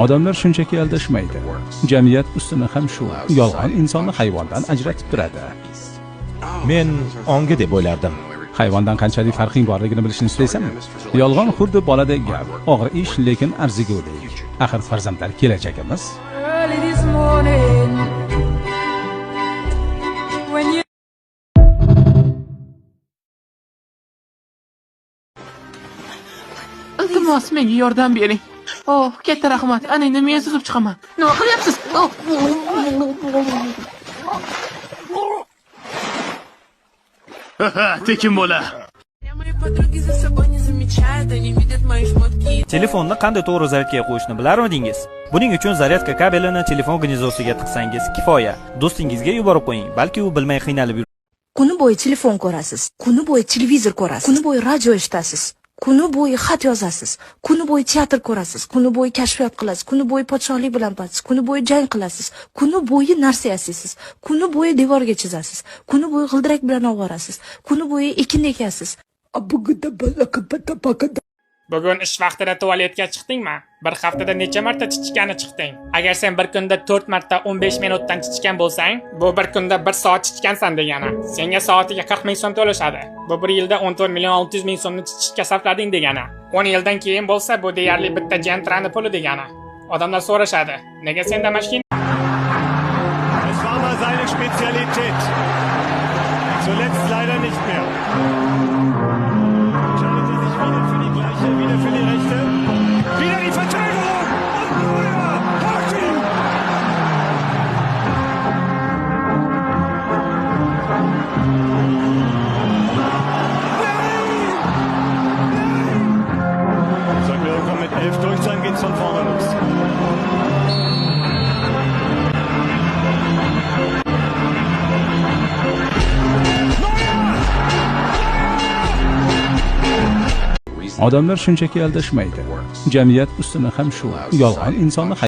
Odamlar shunchaki aldashmaydi. Jamiyat ustuni ham shu. Yolg'on insonni hayvondan ajratib turadi. Men ongi deb o'ylardim. Hayvondan qanchalik farqing borligini bilishni istaysanmi? Yolg'on xuddi boladek gap, og'ir ish, lekin arzigulik. Axir farzandlar kelajagimiz. Iltimos, menga yordam bering. Oh, katta rahmat. Ana endi men suzib chiqaman. Nima qilyapsiz? Tekin bo'la. Telefonni qanday to'g'ri zaryadga qo'yishni bilarmidingiz? Buning uchun zaryadka kabelini telefon gnizdosiga tiqsangiz kifoya. Do'stingizga yuborib qo'ying, balki u bilmay qiynalib yuradi. Kuni bo'yi telefon ko'rasiz, kuni bo'yi televizor ko'rasiz, kuni bo'yi radio eshitasiz, kuni bo'yi xat yozasiz, kuni bo'yi teatr ko'rasiz, kuni bo'yi kashfiyot qilasiz, kuni bo'yi podshohlik bilan batasiz, kuni bo'yi jang qilasiz, kuni bo'yi narsa yasaysiz, kuni bo'yi devorga chizasiz, kuni bo'yi g'ildirak bilan ovorasiz, kuni bo'yi ekin ekasiz. Bugun ish vaqtida tualetga chiqdingmi? Bir haftada necha marta chichkani chiqding? Agar sen bir kunda 4 marta 15 minutdan chichkan bo'lsang, bu bir kunda 1 soat chichkansan degani. Senga soatiga 40 ming so'm to'lashadi. Bu 1 yilda 14 million 600 ming so'mni chichka sarflading degani. 10 yildan keyin bo'lsa, bu deyarli bitta Gentrani puli degani. Odamlar so'rashadi, nega senda mashina? Es war mal seine Spezialität. Zuletzt leider nicht mehr. Wieder für die Rechte. Wieder die Verteidigung. Und Neuer. Hakim. Nein! Sollten wir irgendwann mit 11 durch sein, geht's von vorne los. Odamlar shunchaki aldashmaydi. Jamiyat ustuni ham shu. Yolg'on insonni